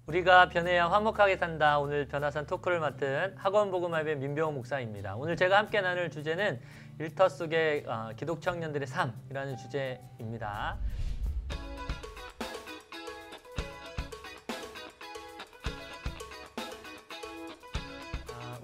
우리가 변해야 화목하게 산다. 오늘 변화산 토크를 맡은 학원복음학교의 민병호 목사입니다. 오늘 제가 함께 나눌 주제는 일터 속의 기독 청년들의 삶이라는 주제입니다.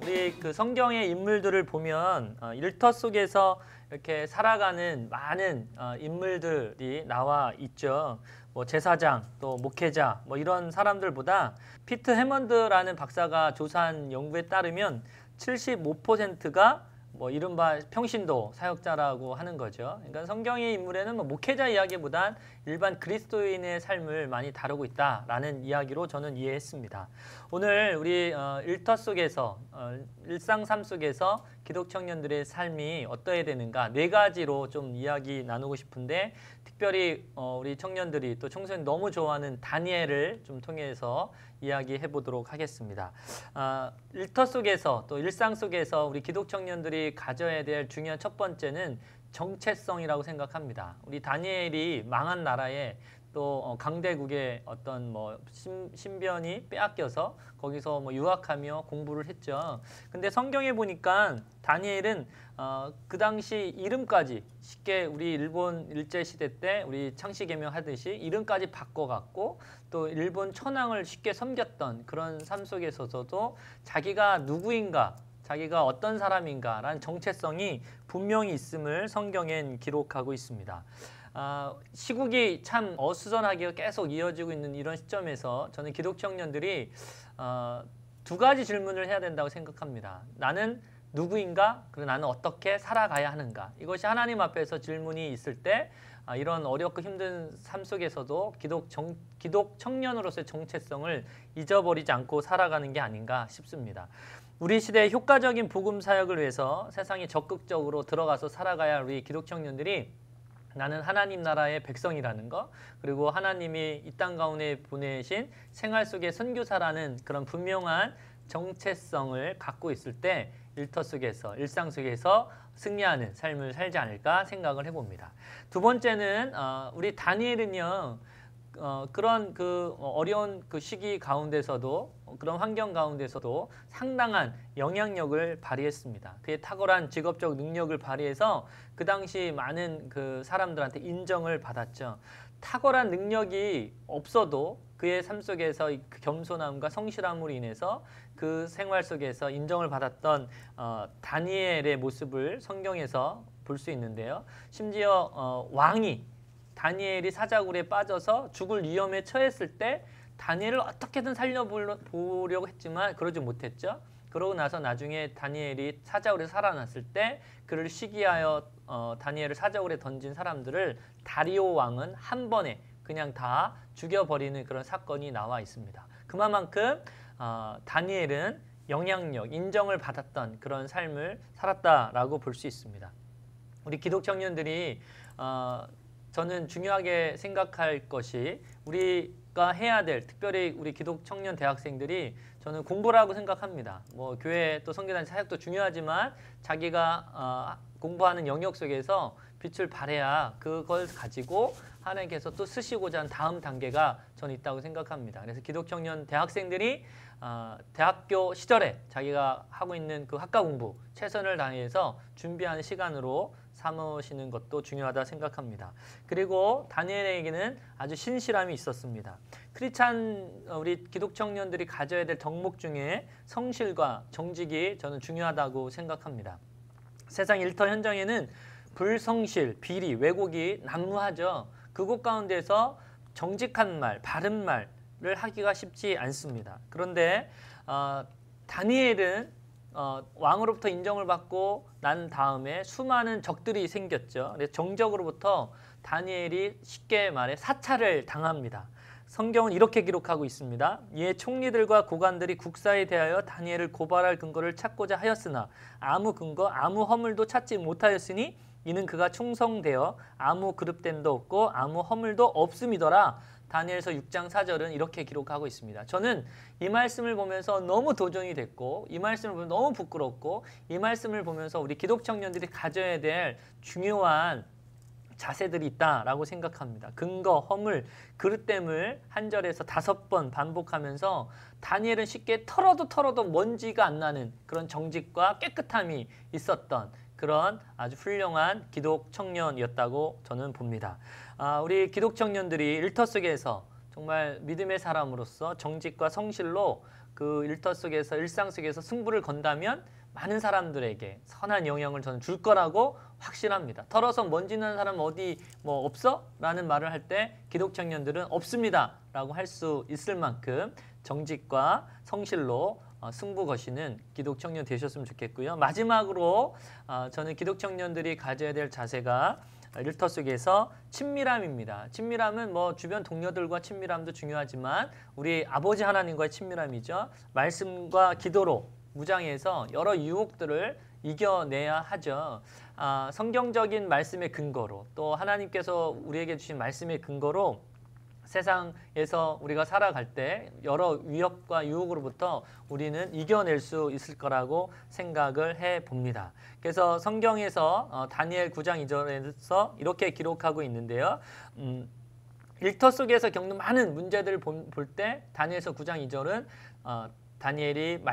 우리 그 성경의 인물들을 보면 일터 속에서 이렇게 살아가는 많은 인물들이 나와 있죠. 뭐 제사장, 또 목회자, 뭐 이런 사람들보다 피트 해먼드라는 박사가 조사한 연구에 따르면 75%가 뭐 이른바 평신도 사역자라고 하는 거죠. 그러니까 성경의 인물에는 뭐 목회자 이야기보단 일반 그리스도인의 삶을 많이 다루고 있다라는 이야기로 저는 이해했습니다. 오늘 우리 일터 속에서 일상 삶 속에서 기독 청년들의 삶이 어떠해야 되는가 네 가지로 좀 이야기 나누고 싶은데 특별히 우리 청년들이 또 청소년 너무 좋아하는 다니엘을 좀 통해서 이야기해 보도록 하겠습니다. 일터 속에서 또 일상 속에서 우리 기독 청년들이 가져야 될 중요한 첫 번째는 정체성이라고 생각합니다. 우리 다니엘이 망한 나라에 또 강대국의 어떤 뭐 신변이 빼앗겨서 거기서 뭐 유학하며 공부를 했죠. 근데 성경에 보니까 다니엘은 그 당시 이름까지 쉽게 우리 일본 일제 시대 때 우리 창씨개명 하듯이 이름까지 바꿔갖고 또 일본 천황을 쉽게 섬겼던 그런 삶 속에서도 자기가 누구인가, 자기가 어떤 사람인가라는 정체성이 분명히 있음을 성경엔 기록하고 있습니다. 시국이 참 어수선하게 계속 이어지고 있는 이런 시점에서 저는 기독 청년들이 두 가지 질문을 해야 된다고 생각합니다. 나는 누구인가? 그리고 나는 어떻게 살아가야 하는가? 이것이 하나님 앞에서 질문이 있을 때 이런 어렵고 힘든 삶 속에서도 기독 청년으로서의 정체성을 잊어버리지 않고 살아가는 게 아닌가 싶습니다. 우리 시대의 효과적인 복음 사역을 위해서 세상에 적극적으로 들어가서 살아가야 할 우리 기독 청년들이 나는 하나님 나라의 백성이라는 거, 그리고 하나님이 이 땅 가운데 보내신 생활 속의 선교사라는 그런 분명한 정체성을 갖고 있을 때 일터 속에서, 일상 속에서 승리하는 삶을 살지 않을까 생각을 해봅니다. 두 번째는 우리 다니엘은요, 그런 그 어려운 그 시기 가운데서도 그런 환경 가운데서도 상당한 영향력을 발휘했습니다. 그의 탁월한 직업적 능력을 발휘해서 그 당시 많은 그 사람들한테 인정을 받았죠. 탁월한 능력이 없어도 그의 삶 속에서 그 겸손함과 성실함으로 인해서 그 생활 속에서 인정을 받았던 다니엘의 모습을 성경에서 볼 수 있는데요. 심지어 왕이 다니엘이 사자굴에 빠져서 죽을 위험에 처했을 때 다니엘을 어떻게든 살려보려고 했지만 그러지 못했죠. 그러고 나서 나중에 다니엘이 사자굴에 살아났을 때 그를 시기하여 다니엘을 사자굴에 던진 사람들을 다리오 왕은 한 번에 그냥 다 죽여버리는 그런 사건이 나와 있습니다. 그만큼 다니엘은 영향력, 인정을 받았던 그런 삶을 살았다라고 볼 수 있습니다. 우리 기독 청년들이 저는 중요하게 생각할 것이 우리가 해야 될, 특별히 우리 기독 청년 대학생들이 저는 공부라고 생각합니다. 뭐 교회 또 선교단 사역도 중요하지만 자기가 공부하는 영역 속에서 빛을 발해야 그걸 가지고 하나님께서 또 쓰시고자 하는 다음 단계가 저는 있다고 생각합니다. 그래서 기독 청년 대학생들이 대학교 시절에 자기가 하고 있는 그 학과 공부 최선을 다해서 준비하는 시간으로 삼으시는 것도 중요하다 생각합니다. 그리고 다니엘에게는 아주 신실함이 있었습니다. 크리스찬 우리 기독 청년들이 가져야 될 덕목 중에 성실과 정직이 저는 중요하다고 생각합니다. 세상 일터 현장에는 불성실, 비리, 왜곡이 난무하죠. 그곳 가운데서 정직한 말, 바른 말을 하기가 쉽지 않습니다. 그런데 다니엘은 왕으로부터 인정을 받고 난 다음에 수많은 적들이 생겼죠. 그래서 정적으로부터 다니엘이 쉽게 말해 사찰을 당합니다. 성경은 이렇게 기록하고 있습니다. 이에 총리들과 고관들이 국사에 대하여 다니엘을 고발할 근거를 찾고자 하였으나 아무 근거, 아무 허물도 찾지 못하였으니 이는 그가 충성되어 아무 그릇됨도 없고 아무 허물도 없음이더라. 다니엘서 6장 4절은 이렇게 기록하고 있습니다. 저는 이 말씀을 보면서 너무 도전이 됐고 이 말씀을 보면 너무 부끄럽고 이 말씀을 보면서 우리 기독 청년들이 가져야 될 중요한 자세들이 있다라고 생각합니다. 근거, 허물, 그릇됨을 한 절에서 5번 반복하면서 다니엘은 쉽게 털어도 먼지가 안 나는 그런 정직과 깨끗함이 있었던 그런 아주 훌륭한 기독 청년이었다고 저는 봅니다. 우리 기독 청년들이 일터 속에서 정말 믿음의 사람으로서 정직과 성실로 그 일터 속에서 일상 속에서 승부를 건다면 많은 사람들에게 선한 영향을 저는 줄 거라고 확신합니다. 털어서 먼지 나는 사람 어디 뭐 없어? 라는 말을 할 때 기독 청년들은 없습니다 라고 할 수 있을 만큼 정직과 성실로 승부 거시는 기독 청년 되셨으면 좋겠고요. 마지막으로 저는 기독 청년들이 가져야 될 자세가 일터 속에서 친밀함입니다. 친밀함은 뭐 주변 동료들과 친밀함도 중요하지만 우리 아버지 하나님과의 친밀함이죠. 말씀과 기도로 무장해서 여러 유혹들을 이겨내야 하죠. 성경적인 말씀의 근거로 또 하나님께서 우리에게 주신 말씀의 근거로 세상에서 우리가 살아갈 때 여러 위협과 유혹으로부터 우리는 이겨낼 수 있을 거라고 생각을 해봅니다. 그래서 성경에서 다니엘 9장 2절에서 이렇게 기록하고 있는데요. 일터 속에서 겪는 많은 문제들을 볼 때 다니엘서 9장 2절은 다니엘이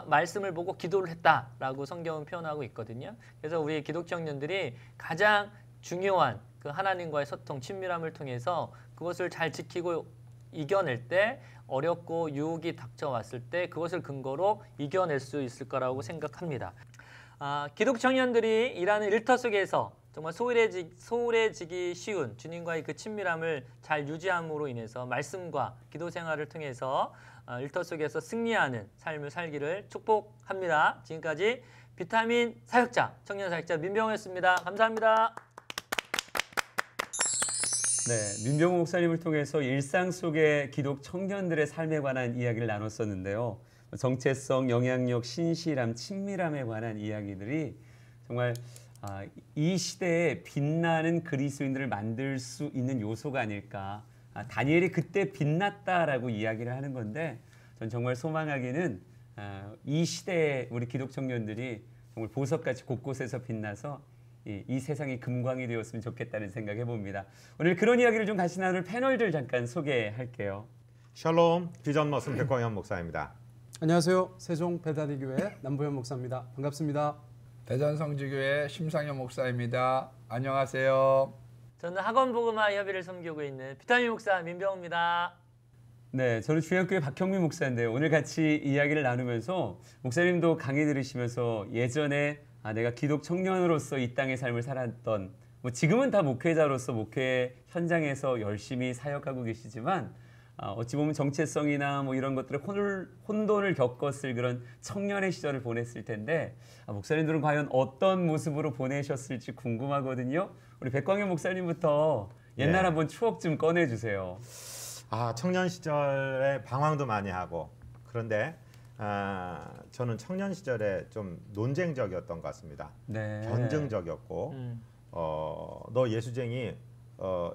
말씀을 보고 기도를 했다라고 성경은 표현하고 있거든요. 그래서 우리 기독 청년들이 가장 중요한 그 하나님과의 소통, 친밀함을 통해서 그것을 잘 지키고 이겨낼 때 어렵고 유혹이 닥쳐왔을 때 그것을 근거로 이겨낼 수 있을 거라고 생각합니다. 기독 청년들이 일하는 일터 속에서 정말 소홀해지기 쉬운 주님과의 그 친밀함을 잘 유지함으로 인해서 말씀과 기도 생활을 통해서 일터 속에서 승리하는 삶을 살기를 축복합니다. 지금까지 비타민 사역자, 청년 사역자 민병호였습니다. 감사합니다. 네, 민병호 목사님을 통해서 일상 속의 기독 청년들의 삶에 관한 이야기를 나눴었는데요. 정체성, 영향력, 신실함, 친밀함에 관한 이야기들이 정말 이 시대에 빛나는 그리스도인들을 만들 수 있는 요소가 아닐까. 다니엘이 그때 빛났다라고 이야기를 하는 건데 전 정말 소망하기는 이 시대에 우리 기독 청년들이 정말 보석같이 곳곳에서 빛나서 이 세상이 금광이 되었으면 좋겠다는 생각해 봅니다. 오늘 그런 이야기를 좀 같이 나눌 패널들 잠깐 소개할게요. 샬롬, 비전 머슴 백광현 목사입니다. 안녕하세요. 세종 배다리교회 남보현 목사입니다. 반갑습니다. 대전성지교회 심상현 목사입니다. 안녕하세요. 저는 학원복음화 협의를 섬기고 있는 비타민 목사 민병호입니다. 네, 저는 주양교회 박형민 목사인데요. 오늘 같이 이야기를 나누면서 목사님도 강의 들으시면서 예전에 내가 기독 청년으로서 이 땅의 삶을 살았던 뭐 지금은 다 목회자로서 목회 현장에서 열심히 사역하고 계시지만 어찌 보면 정체성이나 뭐 이런 것들의 혼돈을 겪었을 그런 청년의 시절을 보냈을 텐데 목사님들은 과연 어떤 모습으로 보내셨을지 궁금하거든요. 우리 백광현 목사님부터 옛날 한번 추억 좀 꺼내주세요. 청년 시절에 방황도 많이 하고 그런데 저는 청년 시절에 좀 논쟁적이었던 것 같습니다. 네. 변증적이었고 너 예수쟁이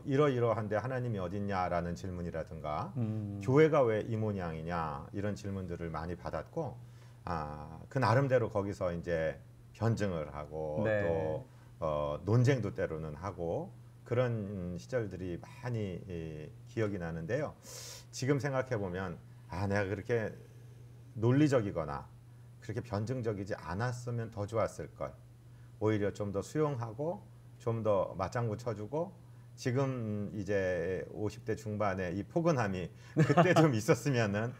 이러이러한데 하나님이 어딨냐라는 질문이라든가 교회가 왜 이 모양이냐 이런 질문들을 많이 받았고 그 나름대로 거기서 이제 변증을 하고 네. 또 논쟁도 때로는 하고 그런 시절들이 많이 기억이 나는데요. 지금 생각해 보면 내가 그렇게 논리적이거나 그렇게 변증적이지 않았으면 더 좋았을 걸. 오히려 좀 더 수용하고 좀 더 맞장구 쳐주고 지금 이제 50대 중반에 이 포근함이 그때 좀 있었으면은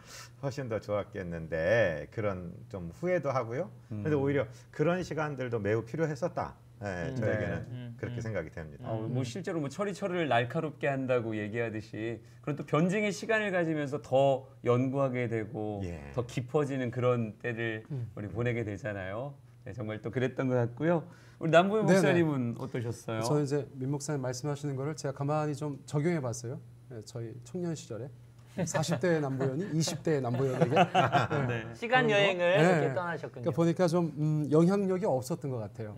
훨씬 더 좋았겠는데 그런 좀 후회도 하고요. 근데 오히려 그런 시간들도 매우 필요했었다. 네, 저에게는 그렇게 생각이 됩니다. 뭐 실제로 뭐 처리를 날카롭게 한다고 얘기하듯이 그런 또 변증의 시간을 가지면서 더 연구하게 되고 더 깊어지는 그런 때를 우리 보내게 되잖아요. 네, 정말 또 그랬던 것 같고요. 우리 남보현 목사님은 어떠셨어요? 저는 이제 민 목사님 말씀하시는 거를 제가 가만히 좀 적용해 봤어요. 네, 저희 청년 시절에 40대의 남보현이 20대의 남보현에게 네. 시간 여행을 이렇게 떠나셨군요. 그러니까 보니까 좀 영향력이 없었던 것 같아요.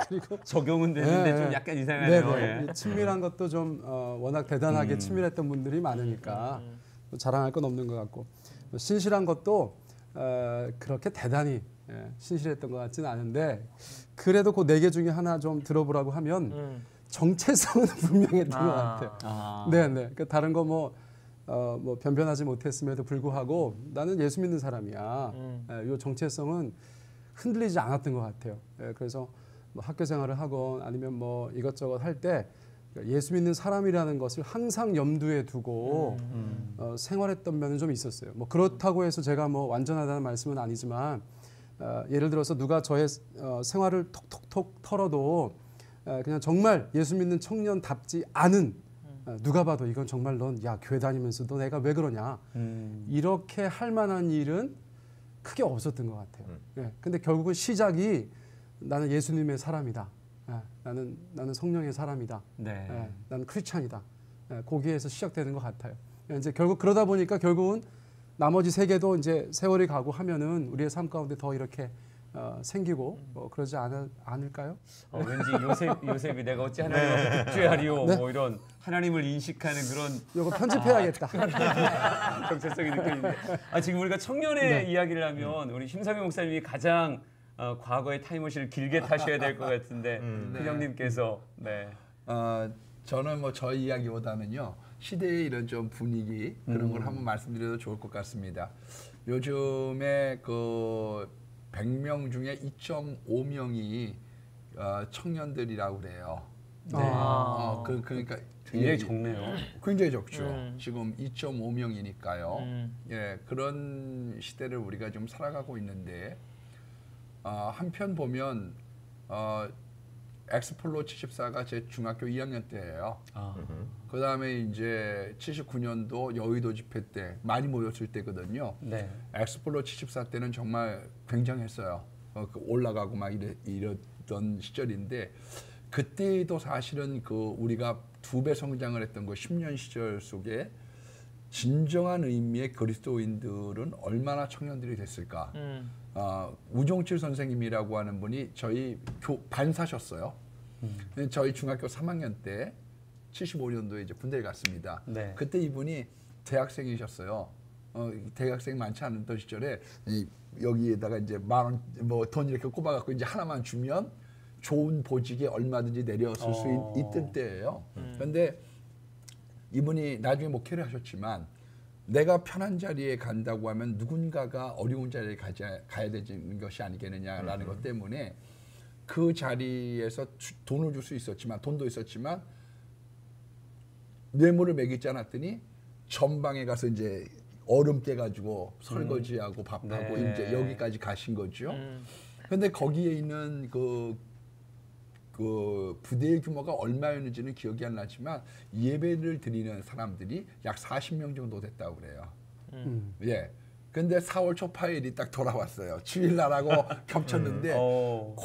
그리고 적용은 되는데 좀 약간 이상하네요. 친밀한 것도 좀 워낙 대단하게 친밀했던 분들이 많으니까 자랑할 건 없는 것 같고 신실한 것도 그렇게 대단히 신실했던 것 같지는 않은데 그래도 그 4개 중에 하나 좀 들어보라고 하면 정체성은 분명했던 것 같아요. 네. 그 다른 거 뭐 변변하지 못했음에도 불구하고 나는 예수 믿는 사람이야. 이 정체성은 흔들리지 않았던 것 같아요. 그래서 뭐 학교 생활을 하건 아니면 뭐 이것저것 할 때 예수 믿는 사람이라는 것을 항상 염두에 두고 생활했던 면은 좀 있었어요. 뭐 그렇다고 해서 제가 뭐 완전하다는 말씀은 아니지만 예를 들어서 누가 저의 생활을 톡톡톡 털어도 그냥 정말 예수 믿는 청년답지 않은 누가 봐도 이건 정말 넌 야 교회 다니면서도 내가 왜 그러냐 이렇게 할 만한 일은 크게 없었던 것 같아요. 근데 결국은 시작이 나는 예수님의 사람이다. 나는 성령의 사람이다. 나는 크리스찬이다. 거기에서 시작되는 것 같아요. 이제 결국 그러다 보니까 결국은 나머지 3개도 이제 세월이 가고 하면은 우리의 삶 가운데 더 이렇게 생기고 그러지 않을까요? 왠지 요셉이 내가 어찌 하나님 앞에 득죄하리요 뭐 이런 하나님을 인식하는 그런 이거 편집해야겠다. 정체성이 느껴지는데 지금 우리가 청년의 이야기를 하면 우리 심상영 목사님이 가장 과거의 타임머신을 길게 타셔야 될 것 같은데 회장님께서 저는 뭐 저희 이야기보다는요 시대의 이런 좀 분위기 그런 걸 한번 말씀드려도 좋을 것 같습니다. 요즘에 그 100명 중에 2.5명이 청년들이라고 그래요. 그러니까 굉장히 적네요. 굉장히 적죠. 지금 2.5명이니까요. 예, 그런 시대를 우리가 좀 살아가고 있는데 한편 보면 엑스폴로 74가 제 중학교 2학년 때예요. 그 다음에 이제 79년도 여의도 집회 때 많이 모였을 때거든요. 엑스폴로 74 때는 정말 굉장했어요. 올라가고 막 이랬던 시절인데 그때도 사실은 그 우리가 2배 성장을 했던 그 10년 시절 속에 진정한 의미의 그리스도인들은 얼마나 청년들이 됐을까. 우종칠 선생님이라고 하는 분이 저희 반사셨어요. 저희 중학교 3학년 때 75년도에 이제 군대에 갔습니다. 그때 이분이 대학생이셨어요. 대학생 많지 않던 시절에 여기에다가 이제 10,000원 뭐 돈 이렇게 꼽아갖고 이제 하나만 주면 좋은 보직에 얼마든지 내려왔을 수 있던 때예요. 그런데 이분이 나중에 목회를 하셨지만 내가 편한 자리에 간다고 하면 누군가가 어려운 자리에 가야 되는 것이 아니겠느냐라는 것 때문에 그 자리에서 돈을 줄 수 있었지만 돈도 있었지만 뇌물을 매기지 않았더니 전방에 가서 이제 얼음 깨가지고 설거지하고 밥하고 이제 여기까지 가신 거죠. 그런데 거기에 있는 그 부대의 규모가 얼마였는지는 기억이 안 나지만 예배를 드리는 사람들이 약 40명 정도 됐다고 그래요. 예. 근데 4월 초파일이 딱 돌아왔어요. 주일날하고 겹쳤는데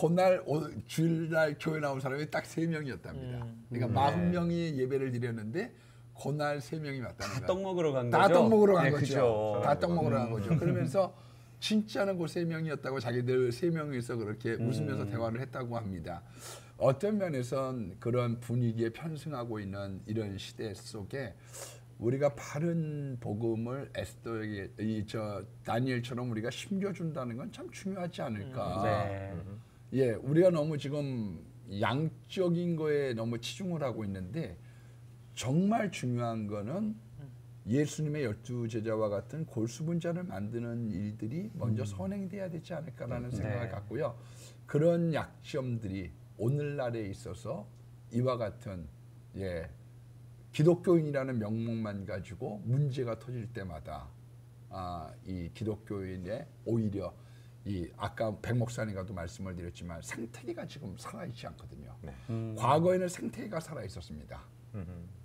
그날 주일날 교회 나온 사람이 딱 3명이었답니다. 그러니까 40명이 예배를 드렸는데 그날 3명이 왔다는 거예요. 떡 먹으러 간 다 거죠? 떡 먹으러 간 거죠. 그죠. 다 떡 먹으러 간 거죠. 그러면서 진짜는 그 3명이었다고 자기들 3명이서 그렇게 웃으면서 대화를 했다고 합니다. 어떤 면에선 그런 분위기에 편승하고 있는 이런 시대 속에 우리가 바른 복음을 에스더에게 다니엘처럼 우리가 심겨준다는 건 참 중요하지 않을까. 예, 우리가 너무 지금 양적인 거에 너무 치중을 하고 있는데 정말 중요한 거는 예수님의 12제자와 같은 골수분자를 만드는 일들이 먼저 선행돼야 되지 않을까라는 생각을 갖고요. 그런 약점들이 오늘날에 있어서 이와 같은 기독교인이라는 명목만 가지고 문제가 터질 때마다 이 기독교인의 오히려 이 아까 백 목사님과도 말씀을 드렸지만 생태계가 지금 살아있지 않거든요. 과거에는 생태계가 살아 있었습니다.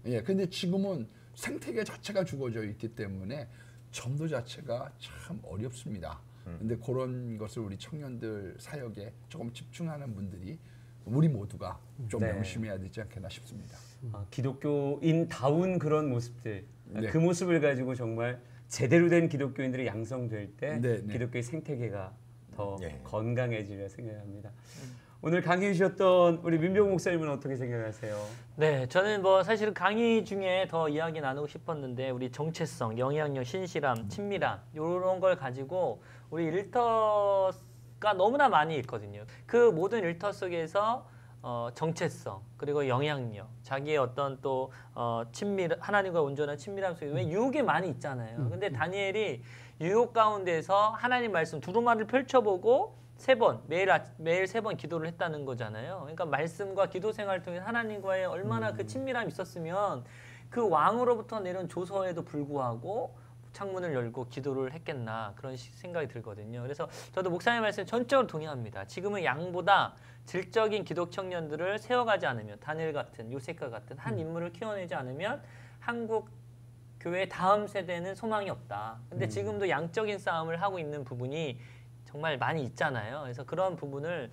근데 지금은 생태계 자체가 죽어져 있기 때문에 전도 자체가 참 어렵습니다. 근데 그런 것을 우리 청년들 사역에 조금 집중하는 분들이 우리 모두가 좀 명심해야 되지 않겠나 싶습니다. 기독교인다운 그런 모습들, 그 모습을 가지고 정말 제대로 된 기독교인들이 양성될 때 기독교의 생태계가 더 건강해지려 생각합니다. 오늘 강의 주셨던 우리 민병 목사님은 어떻게 생각하세요? 네, 저는 뭐 사실은 강의 중에 더 이야기 나누고 싶었는데 우리 정체성, 영향력, 신실함, 친밀함 이런 걸 가지고 우리 일터 가 너무나 많이 있거든요. 그 모든 일터 속에서 정체성 그리고 영향력, 자기의 어떤 또 하나님과 온전한 친밀함 속에 왜 유혹이 많이 있잖아요. 근데 다니엘이 유혹 가운데서 하나님 말씀 두루마리를 펼쳐보고 매일 세 번 기도를 했다는 거잖아요. 그러니까 말씀과 기도 생활을 통해 하나님과의 얼마나 그 친밀함이 있었으면 그 왕으로부터 내려온 조서에도 불구하고 창문을 열고 기도를 했겠나 그런 생각이 들거든요. 그래서 저도 목사님 말씀에 전적으로 동의합니다. 지금은 양보다 질적인 기독 청년들을 세워가지 않으면 다니엘 같은 요셉과 같은 한 인물을 키워내지 않으면 한국 교회 다음 세대는 소망이 없다. 근데 지금도 양적인 싸움을 하고 있는 부분이 정말 많이 있잖아요. 그래서 그런 부분을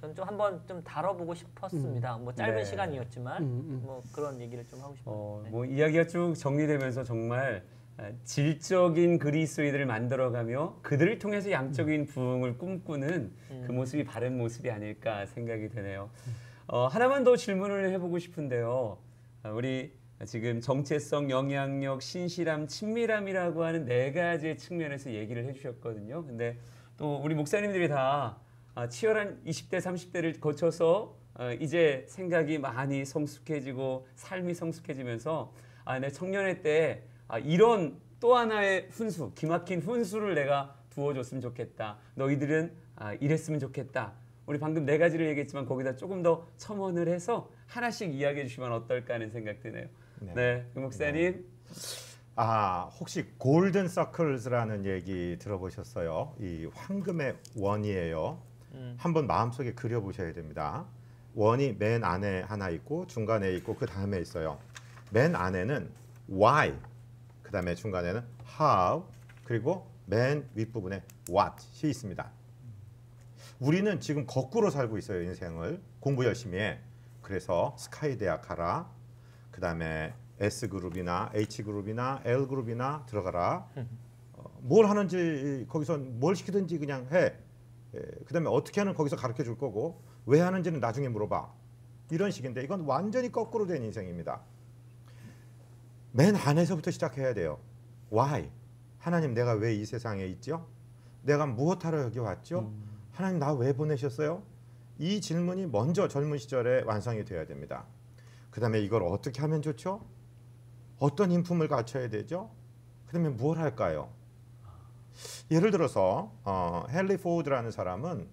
저는 좀 한번 좀 다뤄보고 싶었습니다. 뭐 짧은 네. 시간이었지만 뭐 그런 얘기를 좀 하고 싶어요. 네. 뭐 이야기가 쭉 정리되면서 정말 질적인 그리스도인들을 만들어가며 그들을 통해서 양적인 부흥을 꿈꾸는 그 모습이 바른 모습이 아닐까 생각이 되네요. 하나만 더 질문을 해보고 싶은데요. 우리 지금 정체성, 영향력, 신실함, 친밀함이라고 하는 4가지의 측면에서 얘기를 해주셨거든요. 근데 또 우리 목사님들이 다 치열한 20대, 30대를 거쳐서 이제 생각이 많이 성숙해지고 삶이 성숙해지면서 내 청년의 때 이런 또 하나의 훈수, 기막힌 훈수를 내가 두어줬으면 좋겠다. 너희들은 이랬으면 좋겠다. 우리 방금 4가지를 얘기했지만 거기다 조금 더 첨언을 해서 하나씩 이야기해 주시면 어떨까 하는 생각 드네요. 네, 목사님. 혹시 골든 서클스라는 얘기 들어보셨어요? 이 황금의 원이에요. 한번 마음속에 그려보셔야 됩니다. 원이 맨 안에 하나 있고 중간에 있고 그 다음에 있어요. 맨 안에는 why, 그 다음에 중간에는 how, 그리고 맨 윗부분에 what이 있습니다. 우리는 지금 거꾸로 살고 있어요. 인생을. 공부 열심히 해. 그래서 스카이 대학 가라. 그 다음에 S그룹이나 H그룹이나 L그룹이나 들어가라. 뭘 하는지 거기서 뭘 시키든지 그냥 해. 그 다음에 어떻게 하는 거기서 가르쳐 줄 거고 왜 하는지는 나중에 물어봐. 이런 식인데 이건 완전히 거꾸로 된 인생입니다. 맨 안에서부터 시작해야 돼요. Why? 하나님 내가 왜 이 세상에 있죠? 내가 무엇하러 여기 왔죠? 하나님 나 왜 보내셨어요? 이 질문이 먼저 젊은 시절에 완성이 돼야 됩니다. 그 다음에 이걸 어떻게 하면 좋죠? 어떤 인품을 갖춰야 되죠? 그 다음에 뭘 할까요? 예를 들어서 헨리 포드라는 사람은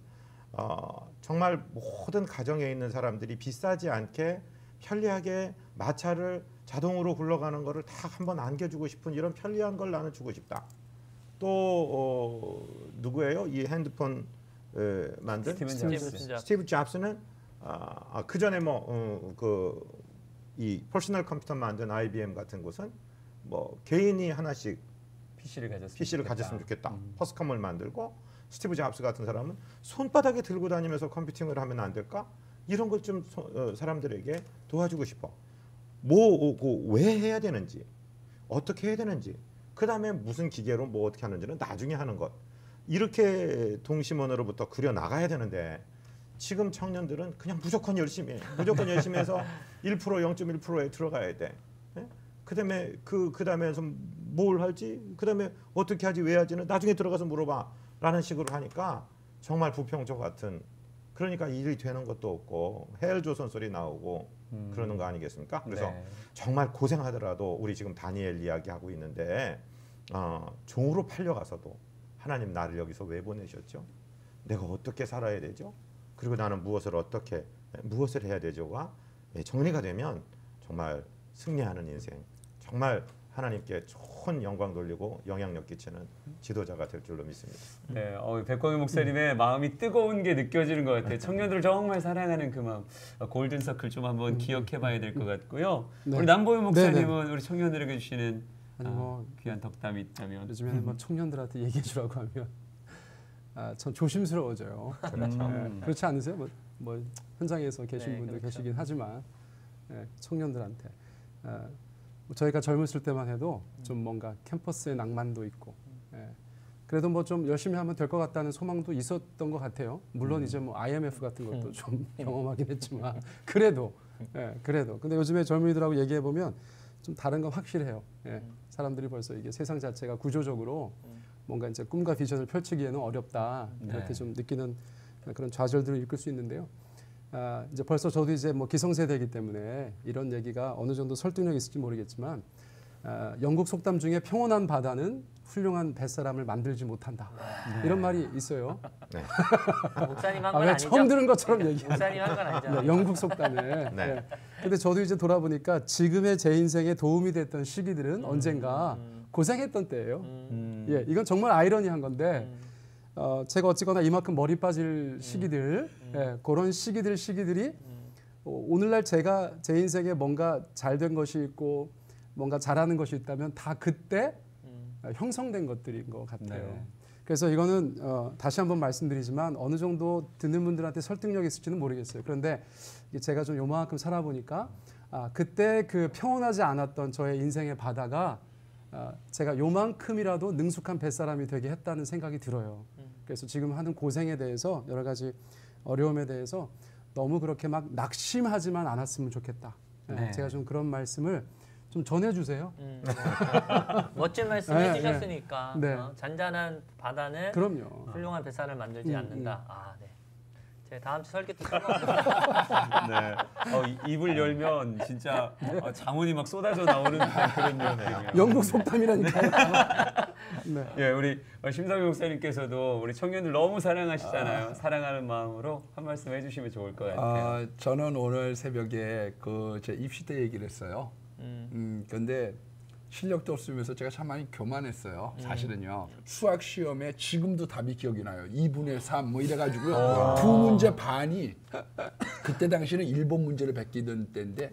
정말 모든 가정에 있는 사람들이 비싸지 않게 편리하게 마차를 자동으로 굴러가는 거를 다 한번 안겨주고 싶은 이런 편리한 걸 나는 주고 싶다. 또 누구예요? 이 핸드폰 만든 스티브 잡스는 그 전에 이 퍼스널 컴퓨터 만든 IBM 같은 곳은 뭐 개인이 하나씩 PC를 가졌으면 좋겠다. 퍼스컴을 만들고 스티브 잡스 같은 사람은 손바닥에 들고 다니면서 컴퓨팅을 하면 안 될까? 이런 걸 좀 사람들에게 도와주고 싶어. 왜 해야 되는지, 어떻게 해야 되는지, 그 다음에 무슨 기계로 뭐 어떻게 하는지는 나중에 하는 것. 이렇게 동심원으로부터 그려 나가야 되는데 지금 청년들은 그냥 무조건 열심히 해. 무조건 열심히 해서 1%, 0.1%에 들어가야 돼. 그다음에 그다음에서 뭘 할지, 그다음에 어떻게 하지, 왜 하지는 나중에 들어가서 물어봐라는 식으로 하니까 정말 부평조 같은, 그러니까 일이 되는 것도 없고 헬조선 소리 나오고 그러는 거 아니겠습니까? 그래서 정말 고생하더라도 우리 지금 다니엘 이야기하고 있는데 종으로 팔려가서도 하나님 나를 여기서 왜 보내셨죠? 내가 어떻게 살아야 되죠? 그리고 나는 무엇을 해야 되죠가 정리가 되면 정말 승리하는 인생, 정말 하나님께 좋은 영광 돌리고 영향력 끼치는 지도자가 될 줄로 믿습니다. 네, 백광일 목사님의 마음이 뜨거운 게 느껴지는 것 같아요. 청년들을 정말 사랑하는 그 마음, 골든 서클 좀 한번 기억해봐야 될 것 같고요. 네. 우리 남보영 목사님은 네네. 우리 청년들에게 주시는 귀한 네. 덕담이 있다면. 요즘에는 뭐 청년들한테 얘기해 주라고 하면 참 조심스러워져요. 그렇지 않으세요? 뭐 현장에서 계신 분들 그렇죠. 계시긴 하지만 청년들한테 저희가 젊었을 때만 해도 좀 뭔가 캠퍼스의 낭만도 있고 그래도 뭐 좀 열심히 하면 될 것 같다는 소망도 있었던 것 같아요. 물론 이제 뭐 IMF 같은 것도 좀 경험하긴 했지만 그래도 근데 요즘에 젊은이들하고 얘기해 보면 좀 다른 건 확실해요. 사람들이 벌써 이게 세상 자체가 구조적으로 뭔가 이제 꿈과 비전을 펼치기에는 어렵다 이렇게 좀 느끼는 그런 좌절들을 읽을 수 있는데요. 이제 벌써 저도 이제 뭐 기성세대이기 때문에 이런 얘기가 어느 정도 설득력이 있을지 모르겠지만 영국 속담 중에 평온한 바다는 훌륭한 뱃사람을 만들지 못한다. 이런 말이 있어요. 네. 목사님 한 건 왜 아니죠? 처음 들은 것처럼 얘기하는 목사님 한 건 아니잖아요. 영국 속담에. 네. 네. 근데 저도 이제 돌아보니까 지금의 제 인생에 도움이 됐던 시기들은 언젠가 고생했던 때예요. 예, 이건 정말 아이러니한 건데 제가 어찌거나 이만큼 머리 빠질 시기들, 예, 그런 시기들이 오늘날 제가 제 인생에 뭔가 잘된 것이 있고 뭔가 잘하는 것이 있다면 다 그때 형성된 것들인 것 같아요. 네. 그래서 이거는 다시 한번 말씀드리지만 어느 정도 듣는 분들한테 설득력이 있을지는 모르겠어요. 그런데 제가 좀 요만큼 살아보니까 그때 그 평온하지 않았던 저의 인생의 바다가 제가 요만큼이라도 능숙한 뱃사람이 되게 했다는 생각이 들어요. 그래서 지금 하는 고생에 대해서 여러 가지 어려움에 대해서 너무 그렇게 막 낙심하지만 않았으면 좋겠다. 네. 제가 좀 그런 말씀을 좀 전해주세요. 멋진 말씀 네, 해주셨으니까 네. 잔잔한 바다는 그럼요. 훌륭한 뱃살을 만들지 않는다. 네. 제 다음 주 설교 때 네. 입을 열면 진짜 자문이 막 쏟아져 나오는 그런 내용이에요. 영국 속담이라니까요. 네. 예, 우리 심상희 목사님께서도 우리 청년들 너무 사랑하시잖아요. 사랑하는 마음으로 한 말씀 해주시면 좋을 것 같아요. 저는 오늘 새벽에 제 입시 때 얘기를 했어요. 근데 실력도 없으면서 제가 참 많이 교만했어요. 사실은요. 수학 시험에 지금도 답이 기억이 나요. 2분의 3 뭐 이래가지고요. 두 문제 반이 그때 당시는 일본 문제를 베끼던 때인데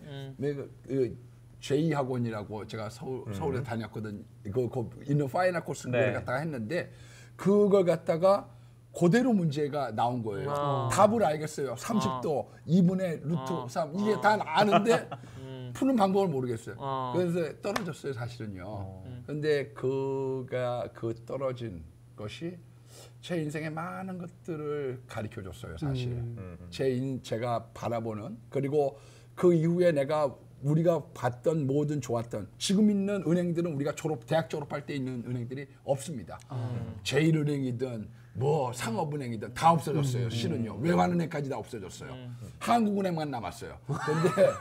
제2학원이라고 제가 서울에 다녔거든. 그 있는 파이널 코스 그걸 갖다가 했는데 그걸 갖다가 그대로 문제가 나온 거예요. 답을 알겠어요. 30도 2분의 루트 3 이게 다 아는데 푸는 방법을 모르겠어요. 그래서 떨어졌어요, 사실은요. 근데 그 떨어진 것이 제 인생의 많은 것들을 가르쳐 줬어요, 사실. 제가 바라보는 그리고 그 이후에 우리가 봤던 모든 좋았던 지금 있는 은행들은 우리가 대학 졸업할 때 있는 은행들이 없습니다. 제일은행이든 뭐 상업은행이든 다 없어졌어요. 실은요. 외환은행까지 다 없어졌어요. 한국은행만 남았어요. 근데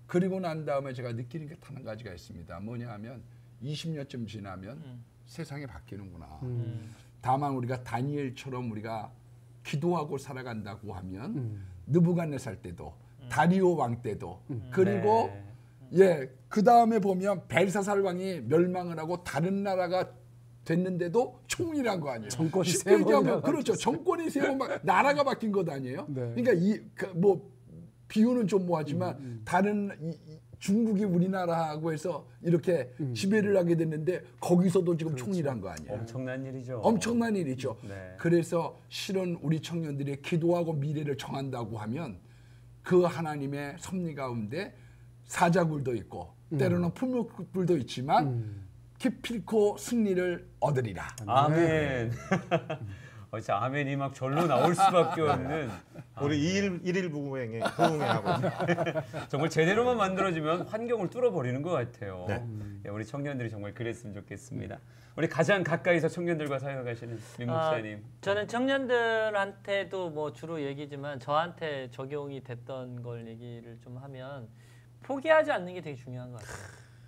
그리고 난 다음에 제가 느끼는 게 단 한 가지가 있습니다. 뭐냐 하면 20년쯤 지나면 세상이 바뀌는구나. 다만 우리가 다니엘처럼 우리가 기도하고 살아간다고 하면 느부갓네살 때도 다리오 왕 때도 그리고 그 다음에 보면 벨사살 왕이 멸망을 하고 다른 나라가 됐는데도 총리란 거 아니에요. 정권이 쉽게 세 번이나 얘기하면 그렇죠. 정권이 세 번 나라가 바뀐 것 아니에요. 네. 그러니까 비유는 좀 뭐하지만 다른 중국이 우리나라하고 해서 이렇게 지배를 하게 됐는데 거기서도 지금 총리란 거 아니에요. 엄청난 일이죠. 엄청난 일이죠. 네. 그래서 실은 우리 청년들이 기도하고 미래를 정한다고 하면 그 하나님의 섭리 가운데 사자굴도 있고 때로는 풀무불도 있지만 기필코 승리를 얻으리라. 아멘. 진짜 아멘이 막 절로 나올 수밖에 없는 우리 일일 부흥회하고 정말 제대로만 만들어지면 환경을 뚫어버리는 것 같아요. 네. 우리 청년들이 정말 그랬으면 좋겠습니다. 우리 가장 가까이서 청년들과 사역하시는 민 목사님. 저는 청년들한테도 뭐 주로 얘기지만 저한테 적용이 됐던 걸 얘기를 좀 하면 포기하지 않는 게 되게 중요한 것 같아요.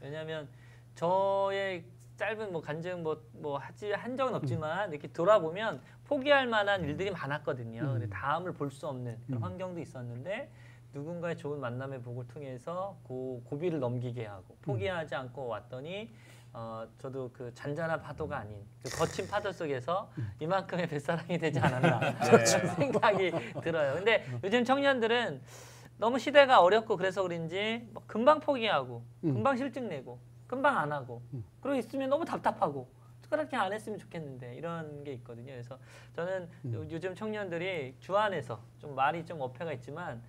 왜냐하면 저의 짧은 간증 한 적은 없지만 이렇게 돌아보면 포기할 만한 일들이 많았거든요. 근데 다음을 볼 수 없는 그런 환경도 있었는데 누군가의 좋은 만남의 복을 통해서 고비를 넘기게 하고 포기하지 않고 왔더니 저도 그 잔잔한 파도가 아닌 그 거친 파도 속에서 이만큼의 뱃사랑이 되지 않았나 그런 생각이 들어요. 근데 요즘 청년들은 너무 시대가 어렵고 그래서 그런지 금방 포기하고 금방 실증 내고 금방 안 하고 그러고 있으면 너무 답답하고 그렇게 안 했으면 좋겠는데 이런 게 있거든요. 그래서 저는 요즘 청년들이 주 안에서 좀 말이 좀 어폐가 있지만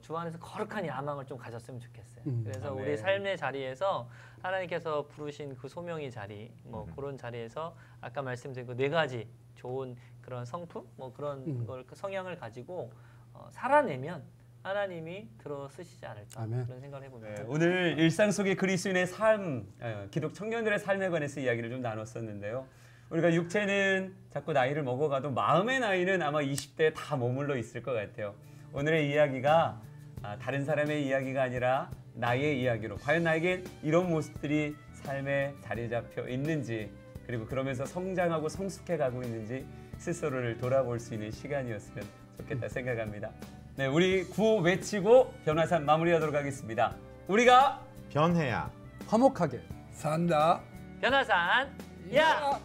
주 안에서 거룩한 야망을 좀 가졌으면 좋겠어요. 그래서 아멘. 우리 삶의 자리에서 하나님께서 부르신 그 소명의 자리 그런 자리에서 아까 말씀드린 그 4가지 좋은 그런 성품 그런 걸 그 성향을 가지고 살아내면 하나님이 들어 쓰시지 않을까 아멘. 그런 생각을 해봅니다. 네, 오늘 일상 속의 그리스도인의 삶, 기독 청년들의 삶에 관해서 이야기를 좀 나눴었는데요. 우리가 육체는 자꾸 나이를 먹어가도 마음의 나이는 아마 20대에 다 머물러 있을 것 같아요. 오늘의 이야기가 다른 사람의 이야기가 아니라 나의 이야기로 과연 나에겐 이런 모습들이 삶에 자리 잡혀 있는지 그리고 그러면서 성장하고 성숙해 가고 있는지 스스로를 돌아볼 수 있는 시간이었으면 좋겠다 생각합니다. 네, 우리 구호 외치고 변화산 마무리하도록 하겠습니다. 우리가 변해야 화목하게 산다. 변화산 야!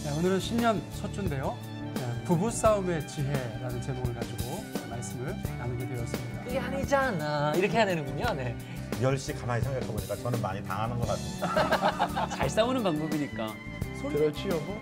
네, 오늘은 신년 첫 주인데요. 부부 싸움의 지혜라는 제목을 가지고 말씀을 나누게 되었습니다. 그게 아니잖아 이렇게 해야 되는군요. 네. 10시 가만히 생각해 보니까 저는 많이 당하는 것 같습니다. 잘 싸우는 방법이니까. 그렇지 여보.